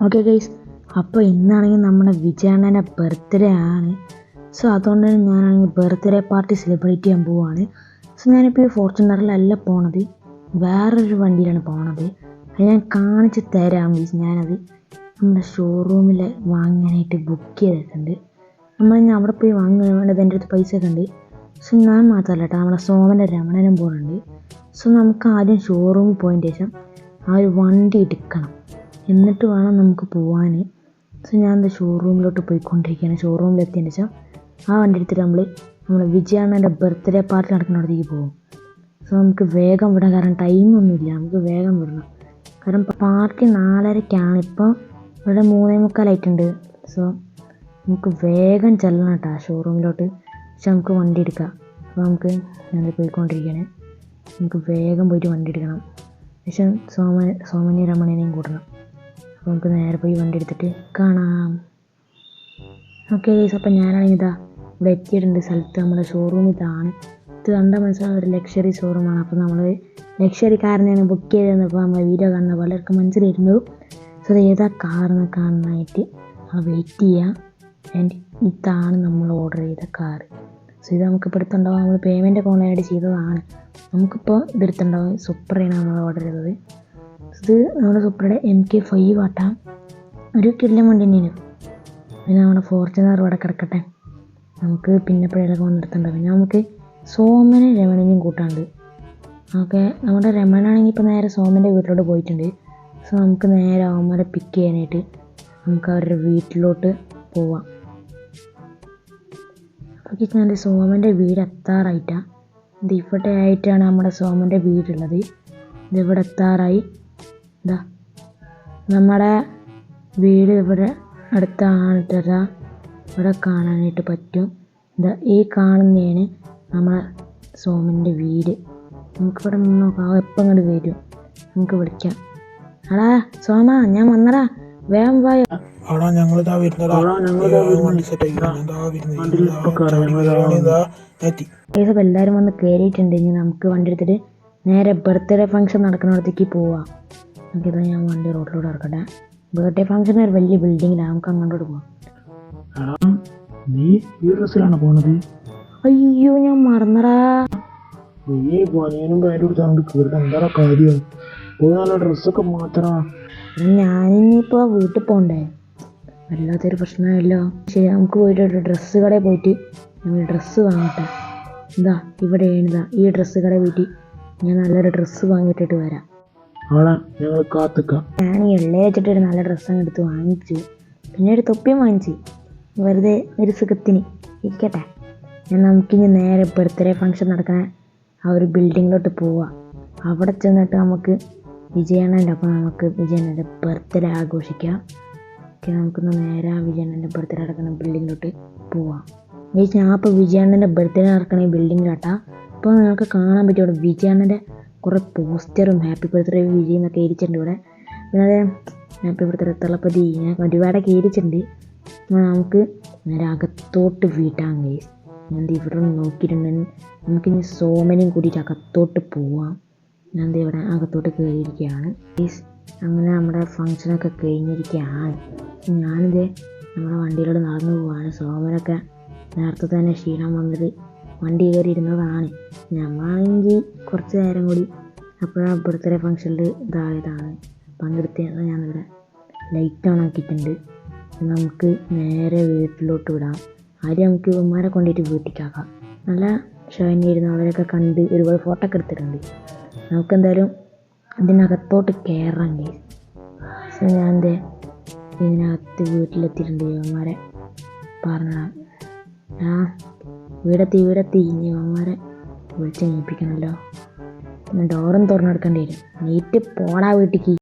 Okay guys, അപ്പോൾ ഇന്നാണെങ്കിൽ നമ്മുടെ വിജയണ്ണൻ്റെ ബർത്ത്ഡേ ആണ്. സോ അതുകൊണ്ട് തന്നെ ഞാനാണെങ്കിൽ ബർത്ത്ഡേ പാർട്ടി സെലിബ്രേറ്റ് ചെയ്യാൻ പോവുകയാണ്. സോ ഞാനിപ്പോൾ ഈ ഫോർച്യൂണറിലല്ല പോണത്, വേറൊരു വണ്ടിയിലാണ് പോണത്. അത് ഞാൻ കാണിച്ച് തരാം ഗൈസ്. ഞാനത് നമ്മുടെ ഷോറൂമിൽ വാങ്ങാനായിട്ട് ബുക്ക് ചെയ്തിട്ടുണ്ട്. നമ്മളിനി അവിടെ പോയി വാങ്ങാൻ വേണ്ടത് എൻ്റെ അടുത്ത് പൈസ ഒക്കെ ഉണ്ട്. സോ ഞാൻ മാത്രമല്ല കേട്ടോ, നമ്മുടെ സോമൻ്റെ രമണനും പോകുന്നുണ്ട്. സോ നമുക്ക് ആദ്യം ഷോറൂമിൽ പോയതിന് ശേഷം ആ ഒരു വണ്ടി എടുക്കണം, എന്നിട്ട് വേണം നമുക്ക് പോകാൻ. സോ ഞാൻ എന്താ ഷോറൂമിലോട്ട് പോയിക്കൊണ്ടിരിക്കുകയാണ്. ഷോറൂമിലെത്തിയതിന് ശേഷം ആ വണ്ടി എടുത്തിട്ട് നമ്മൾ വിജയണ്ണൻ്റെ ബർത്ത്ഡേ പാർട്ടി നടക്കുന്നിടത്തേക്ക് പോകും. സോ നമുക്ക് വേഗം വിടാം, കാരണം ടൈമൊന്നുമില്ല, നമുക്ക് വേഗം വിടണം. കാരണം പാർട്ടി 4:30-ക്കാണ്, ഇപ്പോൾ ഇവിടെ 3:45 സോ നമുക്ക് വേഗം ചെല്ലണം കേട്ടോ ഷോറൂമിലോട്ട്. പക്ഷെ നമുക്ക് വണ്ടി എടുക്കാം. അപ്പോൾ ഞാൻ പോയിക്കൊണ്ടിരിക്കുകയാണ്. നമുക്ക് വേഗം പോയിട്ട് വണ്ടി എടുക്കണം. പക്ഷെ സോമനെയും രമണനെയും കൂട്ടണം. അപ്പോൾ നമുക്ക് നേരെ പോയി വണ്ടി എടുത്തിട്ട് കാണാം. ഓക്കെ ഗൈസ്, അപ്പോൾ ഞാനാണെങ്കിൽ ഇവിടെ എത്തിയിട്ടുണ്ട് സ്ഥലത്ത്. നമ്മുടെ ഷോറൂം ഇതാണ്. ഇത് കണ്ടാൽ മനസ്സിലാവും ഒരു ലക്ഷറി ഷോറൂമാണ്. അപ്പോൾ നമ്മൾ ലക്ഷറി കാറിനെയാണ് ബുക്ക് ചെയ്തപ്പോൾ നമ്മൾ വീഡിയോ കാണുന്ന പലർക്കും മനസ്സിലായിരുന്നു. സോ അത് ഏതാ കാറെന്ന് കാണാനായിട്ട് വെയിറ്റ് ചെയ്യാം. ആൻഡ് ഇതാണ് നമ്മൾ ഓർഡർ ചെയ്ത കാറ്. സോ ഇത് നമുക്കിപ്പോൾ എടുത്തുണ്ടാവും. നമ്മൾ പേയ്മെൻ്റ് ഒക്കെ ഓൺലൈനായിട്ട് ചെയ്തതാണ്. നമുക്കിപ്പോൾ ഇതെടുത്തുണ്ടാവും. സുപ്രയാണ് നമ്മൾ ഓർഡർ ചെയ്തത്. ഇത് നമ്മുടെ സുപ്രയുടെ MK5 ആട്ടാം, ഒരു കിടിലൻ വണ്ടി തന്നെയാണ്. പിന്നെ നമ്മുടെ ഫോർച്യൂണർ ഇവിടെ കിടക്കട്ടെ, നമുക്ക് പിന്നെ എപ്പോഴേലൊക്കെ വന്നെടുത്തുണ്ടാവും. പിന്നെ നമുക്ക് സോമനും രമണനെയും കൂട്ടാണ്ട്. ഓക്കെ, നമ്മുടെ രമണാണെങ്കിൽ ഇപ്പോൾ നേരെ സോമൻ്റെ വീട്ടിലോട്ട് പോയിട്ടുണ്ട്. സോ നമുക്ക് നേരെ അവന്മാരെ പിക്ക് ചെയ്യാനായിട്ട് നമുക്ക് അവരുടെ വീട്ടിലോട്ട് പോവാം. ഓക്കെ, ഞാൻ സോമൻ്റെ വീട് എത്താറായിട്ടാണ്. ഇത് ഇവിടെ ആയിട്ടാണ് നമ്മുടെ സോമൻ്റെ വീടുള്ളത്. ഇതിവിടെ എത്താറായി. ഇതാ നമ്മുടെ വീട് ഇവിടെ അടുത്താണ്. ഇവിടെ കാണാനായിട്ട് പറ്റും. ഇതാ ഈ കാണുന്നതാണ് നമ്മളെ സോമൻ്റെ വീട്. നമുക്കിവിടെ നോക്കാം, എപ്പം ഇങ്ങോട്ട് വരും, നമുക്ക് വിളിക്കാം. എടാ സോമ, ഞാൻ വന്നടാ, വേഗം പോയ. എല്ലാവരും വന്ന് കയറിയിട്ടുണ്ട്. ഇനി നമുക്ക് വണ്ടി എടുത്തിട്ട് നേരെ ബർത്ത്ഡേ ഫംഗ്ഷൻ നടക്കുന്നിടത്തേക്ക് പോവാം. നമുക്കിതാ ഞാൻ വണ്ടി റോഡിലൂടെ ഇറക്കട്ടെ. ബർത്ത്ഡേ ഫംഗ്ഷൻ ഒരു വലിയ ബിൽഡിങ്ങിലാണ്, നമുക്ക് അങ്ങോട്ട് പോവാം. നീ ഈ ഡ്രസ്സിലാണ് പോണത്? അയ്യോ, ഞാൻ മറന്നടാ. നീ പനിയനും പാൻറ്റും എടുത്താണ്ട് കയറിട്ട് എന്താ കാര്യം? പോയി നല്ല ഡ്രസ്സൊക്കെ മാറ്റണ. ഞാനിപ്പോൾ വീട്ടിൽ പോകണ്ടേ, വല്ലാത്തൊരു പ്രശ്നമല്ലോ. ശരി, നമുക്ക് പോയിട്ട് ഡ്രസ്സ് കടയിൽ പോയിട്ട് നമ്മൾ ഡ്രസ്സ് വാങ്ങട്ടെ. ഇവിടെയാണ് ഈ ഡ്രസ്സ് കടയിൽ പോയിട്ട് ഞാൻ നല്ലൊരു ഡ്രസ്സ് വാങ്ങിയിട്ടിട്ട് വരാം. ആളെ ഞങ്ങൾ കാത്തിക്കാം. ഞാൻ എള്ളേ വെച്ചിട്ട് ഒരു നല്ല ഡ്രസ്സങ്ങ് എടുത്ത് വാങ്ങിച്ചു, പിന്നെ ഒരു തൊപ്പിയും വാങ്ങിച്ചു, വെറുതെ ഒരു സുഖത്തിന് ഇരിക്കട്ടെ. നമുക്കിനി നേരെ ബർത്ത്ഡേ ഫംഗ്ഷൻ നടക്കുന്ന ആ ഒരു ബിൽഡിങ്ങിലോട്ട് പോവാം. അവിടെ ചെന്നിട്ട് നമുക്ക് വിജയണ്ണൻ്റെ ഒപ്പം നമുക്ക് വിജയണ്ണൻ്റെ ബർത്ത്ഡേ ആഘോഷിക്കാം. ഓക്കെ, നമുക്കൊന്ന് നേരെ വിജയണ്ണൻ്റെ ബർത്ത്ഡേ നടക്കുന്ന ബിൽഡിങ്ങിലോട്ട് പോവാം. ഞാൻ ഇപ്പോൾ വിജയണ്ണൻ്റെ ബർത്ത്ഡേ നടക്കുന്ന ഈ ബിൽഡിങ്ങിലാട്ടാ. അപ്പോൾ നിങ്ങൾക്ക് കാണാൻ പറ്റും ഇവിടെ വിജയണ്ണൻ്റെ കുറേ പോസ്റ്ററും ഹാപ്പി ബർത്ത്ഡേ വിജയ് എന്നൊക്കെ എരിച്ചിട്ടുണ്ട് ഇവിടെ. പിന്നെ അതേ ഹാപ്പി ബർത്ത്ഡേ തളപതി ഞാൻ ഒരുപാടൊക്കെ എരിച്ചിട്ടുണ്ട്. നമുക്ക് നേരെ അകത്തോട്ട് വീട്ടാം ഗൈസ്. ഞാൻ ഇവിടെ നോക്കിയിട്ടുണ്ട്. നമുക്കിനി സോമനെയും കൂടിയിട്ട് അകത്തോട്ട് പോവാം. ഞാൻ ഇവിടെ അകത്തോട്ട് കയറിയിരിക്കുകയാണ് ഗൈസ്. അങ്ങനെ നമ്മുടെ ഫങ്ഷനൊക്കെ കഴിഞ്ഞിരിക്കുകയാണ്. ഞാനിത് നമ്മുടെ വണ്ടിയിലൂടെ നടന്നു പോവാണ്. സോമനൊക്കെ നേരത്തെ തന്നെ ക്ഷീണം വന്നിട്ട് വണ്ടി കയറി ഇരുന്നതാണ്. നമ്മളാണെങ്കിൽ കുറച്ച് നേരം കൂടി അപ്പോഴാണ് ബർത്ത്ഡേ ഫംഗ്ഷനിൽ ഇതായതാണ് പങ്കെടുത്തത്. ഞാനിവിടെ ലൈറ്റ് ഓൺ ആക്കിയിട്ടുണ്ട്. നമുക്ക് നേരെ വീട്ടിലോട്ട് വിടാം. ആദ്യം നമുക്ക് ഉമ്മാരെ കൊണ്ടുപോയിട്ട് വീട്ടിലേക്കാക്കാം. നല്ല ഷോ തന്നെയായിരുന്നു, അവരൊക്കെ കണ്ട് ഒരുപാട് ഫോട്ടോ ഒക്കെ എടുത്തിട്ടുണ്ട്. നമുക്കെന്തായാലും ഇതിനകത്തോട്ട് കയറാൻ ഗൈസ്. സോ ഞാൻ ഇതിനകത്ത് വീട്ടിലെത്തിയിട്ടുണ്ട്. ഇവന്മാരെ പറഞ്ഞാൽ വീടെത്തി ഇനി ഇവന്മാരെ വിളിച്ച് ഏൽപ്പിക്കണമല്ലോ. ഡോറും തുറന്നെടുക്കേണ്ടി വരും. നീറ്റ് പോടാ വീട്ടിലേക്ക്.